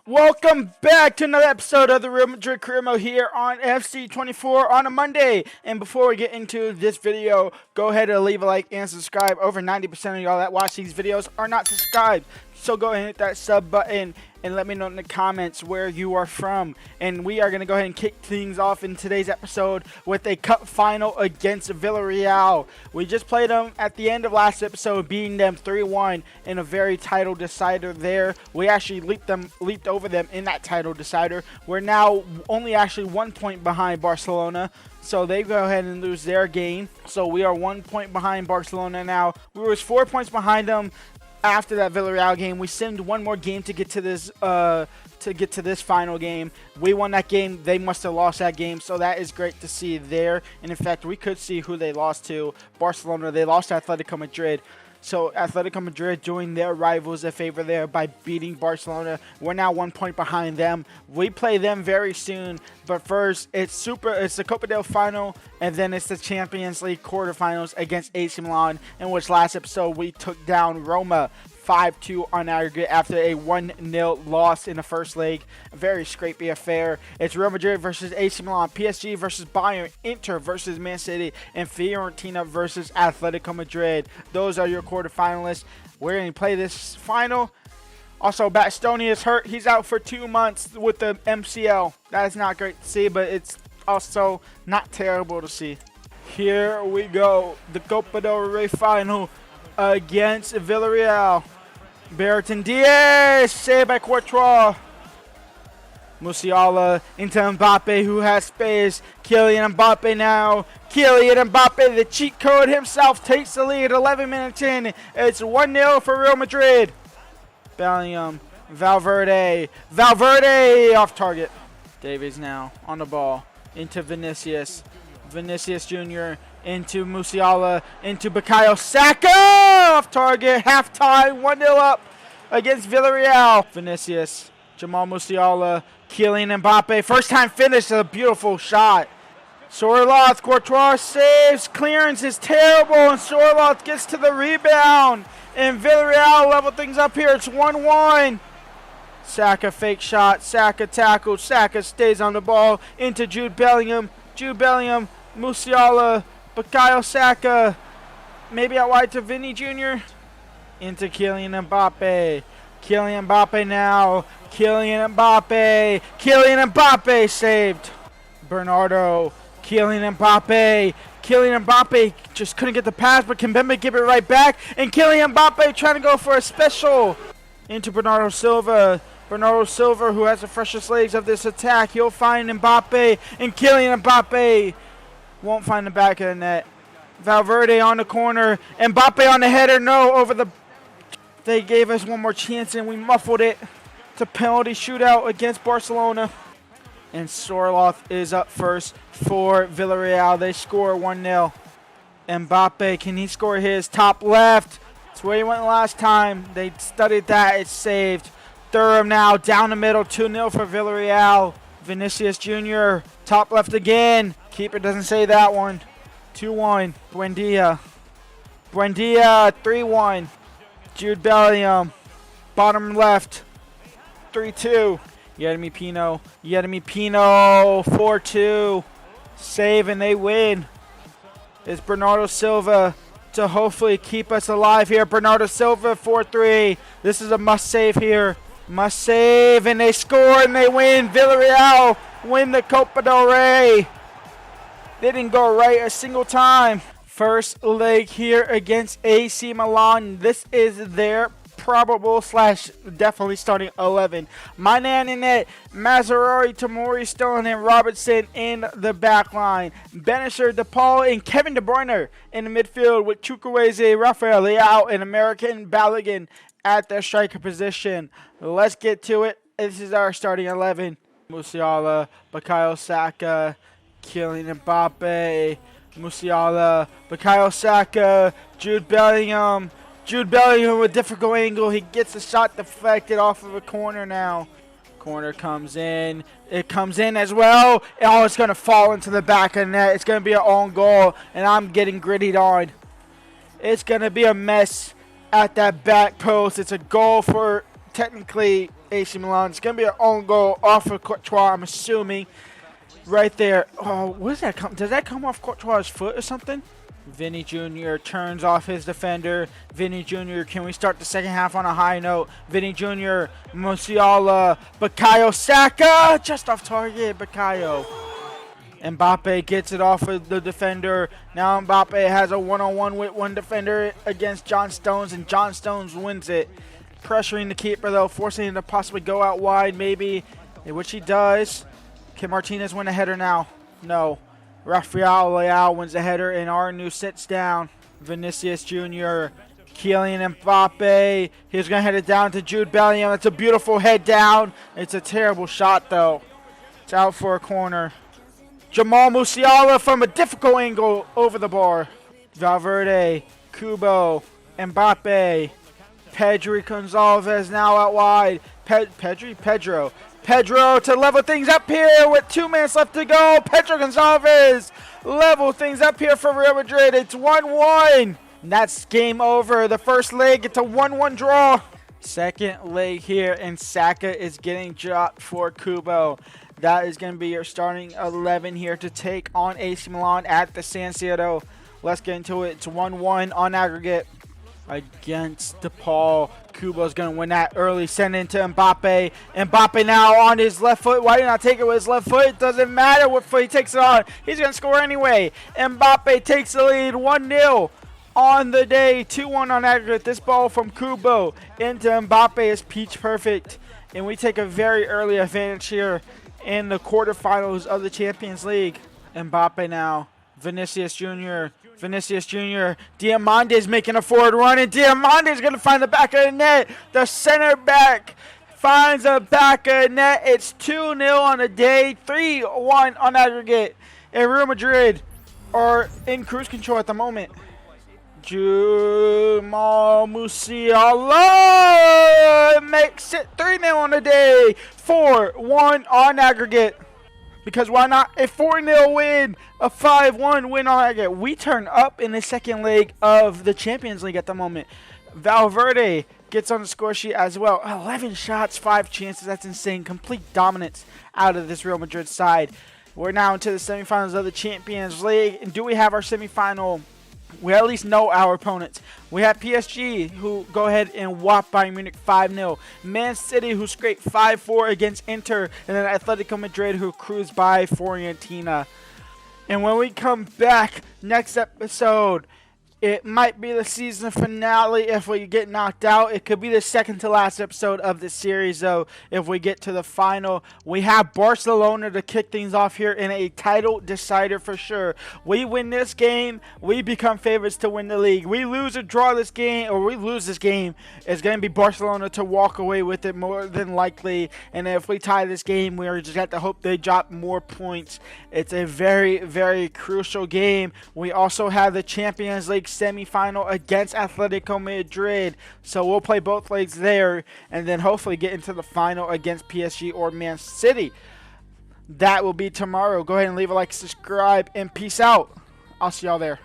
Welcome back to another episode of the Real Madrid Career Mode here on FC24 on a Monday. And before we get into this video, go ahead and leave a like and subscribe. Over 90% of y'all that watch these videos are not subscribed. So go ahead and hit that sub button and let me know in the comments where you are from. And we are going to go ahead and kick things off in today's episode with a cup final against Villareal. We just played them at the end of last episode, beating them 3-1 in a very title decider there. We actually leaped over them in that title decider. We're now only actually 1 point behind Barcelona. So they go ahead and lose their game. So we are 1 point behind Barcelona now. We were 4 points behind them after that Villareal game. We simmed one more game to get to this final game. We won that game. They must have lost that game, so that is great to see there. And in fact, we could see who they lost to. Barcelona. They lost to Atletico Madrid. So Atletico Madrid doing their rivals a favor there by beating Barcelona. We're now 1 point behind them. We play them very soon, but first it's the Copa del final, and then it's the Champions League quarterfinals against AC Milan, in which last episode we took down Roma 5-2 on aggregate after a 1-0 loss in the first leg. A very scrapey affair. It's Real Madrid versus AC Milan, PSG versus Bayern, Inter versus Man City, and Fiorentina versus Atletico Madrid. Those are your quarterfinalists. We're going to play this final. Also, Bastoni is hurt. He's out for 2 months with the MCL. That is not great to see, but it's also not terrible to see. Here we go. The Copa del Rey final against Villareal. Bertrand Diaz, saved by Courtois. Musiala into Mbappe, who has space. Kylian Mbappe now. Kylian Mbappe, the cheat code himself, takes the lead. 11 minutes in. It's 1-0 for Real Madrid. Bellingham. Valverde. Valverde off target. Davies now on the ball. Into Vinicius. Vinicius Jr. into Musiala, into Bukayo Saka, off target, halftime, 1-0 up against Villareal. Vinicius, Jamal Musiala, Kylian Mbappe, first time finish, a beautiful shot. Sorloth, Courtois saves, clearance is terrible, and Sorloth gets to the rebound, and Villareal level things up here, it's 1-1. Saka fake shot, Saka tackled, Saka stays on the ball, into Jude Bellingham, Musiala, Bukayo Saka, maybe out wide to Vinny Jr. Into Kylian Mbappe. Kylian Mbappe now. Kylian Mbappe saved. Bernardo. Kylian Mbappe just couldn't get the pass, but Kimpembe give it right back. And Kylian Mbappe trying to go for a special. Into Bernardo Silva. Bernardo Silva, who has the freshest legs of this attack. He'll find Mbappe. And Kylian Mbappe won't find the back of the net. Valverde on the corner. Mbappe on the header. No, over the... They gave us one more chance and we muffled it. It's a penalty shootout against Barcelona. And Sorloth is up first for Villareal. They score 1-0. Mbappe, can he score his? Top left. That's where he went last time. They studied that. It's saved. Thuram now down the middle. 2-0 for Villareal. Vinicius Jr. Top left again. Keeper doesn't say that one. 2-1. Buendia. 3-1. Jude Bellingham. Bottom left. 3-2. Yeremy Pino. 4-2. Save and they win. It's Bernardo Silva to hopefully keep us alive here. Bernardo Silva 4-3. This is a must save here. Must save, and they score and they win. Villareal win the Copa del Rey. They didn't go right a single time. First leg here against AC Milan. This is their probable / definitely starting 11. Manan in net, Mazzarri, Tomori, Stone, and Robertson in the back line. Benisher, DePaul, and Kevin De Bruyne in the midfield with Chukwueze, Rafael Leao, and American Balogun at their striker position. Let's get to it. This is our starting 11. Musiala, Bukayo Saka, Kylian Mbappe, Musiala, Bukayo Saka, Jude Bellingham. Jude Bellingham with a difficult angle. He gets the shot deflected off of a corner now. Corner comes in. It comes in as well. Oh, it's going to fall into the back of the net. It's going to be an own goal, and I'm getting grittied on. It's going to be a mess at that back post. It's a goal for technically AC Milan. It's going to be an own goal off of Courtois, I'm assuming. Right there. Oh, what does that come? Does that come off Courtois' foot or something? Vinny Jr. turns off his defender. Vinny Jr., can we start the second half on a high note? Vinny Jr., Musiala, Bukayo Saka, just off target, Bukayo. Mbappe gets it off of the defender. Now Mbappe has a one-on-one with one defender against John Stones, and John Stones wins it. Pressuring the keeper, though, forcing him to possibly go out wide, maybe, which he does. Can Martinez win a header now? No. Rafael Leao wins the header, and Arnu sits down. Vinicius Jr., Kylian Mbappe. He's going to head it down to Jude Bellingham. It's a beautiful head down. It's a terrible shot, though. It's out for a corner. Jamal Musiala from a difficult angle over the bar. Valverde, Kubo, Mbappe. Pedri Gonzalez now out wide. Pedro to level things up here with 2 minutes left to go. Pedro Gonzalez level things up here for Real Madrid. It's 1-1. That's game over. The first leg, it's a 1-1 draw. Second leg here, and Saka is getting dropped for Kubo. That is going to be your starting 11 here to take on AC Milan at the San Siro. Let's get into it. It's 1-1 on aggregate against DePaul. Kubo's going to win that early. Send it to Mbappe. Mbappe now on his left foot. Why did he not take it with his left foot? It doesn't matter what foot he takes it on. He's going to score anyway. Mbappe takes the lead 1-0 on the day. 2-1 on aggregate. This ball from Kubo into Mbappe is peach perfect. And we take a very early advantage here in the quarterfinals of the Champions League. Mbappe now. Vinicius Jr. Diamante's making a forward run, and Diamante's going to find the back of the net. The center back finds the back of the net. It's 2-0 on the day, 3-1 on aggregate. And Real Madrid are in cruise control at the moment. Jamal Musiala makes it 3-0 on the day, 4-1 on aggregate. Because why not a 4-0 win, a 5-1 win on aggregate? We turn up in the second leg of the Champions League at the moment. Valverde gets on the score sheet as well. 11 shots, 5 chances. That's insane. Complete dominance out of this Real Madrid side. We're now into the semifinals of the Champions League. And do we have our semifinal? We at least know our opponents. We have PSG, who go ahead and whop Bayern Munich 5-0. Man City, who scraped 5-4 against Inter. And then Atletico Madrid, who cruised by Fiorentina. And when we come back next episode, it might be the season finale if we get knocked out. It could be the second to last episode of the series, though, if we get to the final. We have Barcelona to kick things off here in a title decider for sure. We win this game, we become favorites to win the league. We lose or draw this game, or we lose this game, it's going to be Barcelona to walk away with it more than likely. And if we tie this game, we just have to hope they drop more points. It's a very, very crucial game. We also have the Champions League semi-final against Atletico Madrid, so we'll play both legs there and then hopefully get into the final against PSG or Man City. That will be tomorrow. Go ahead and leave a like, subscribe, and peace out. I'll see y'all there.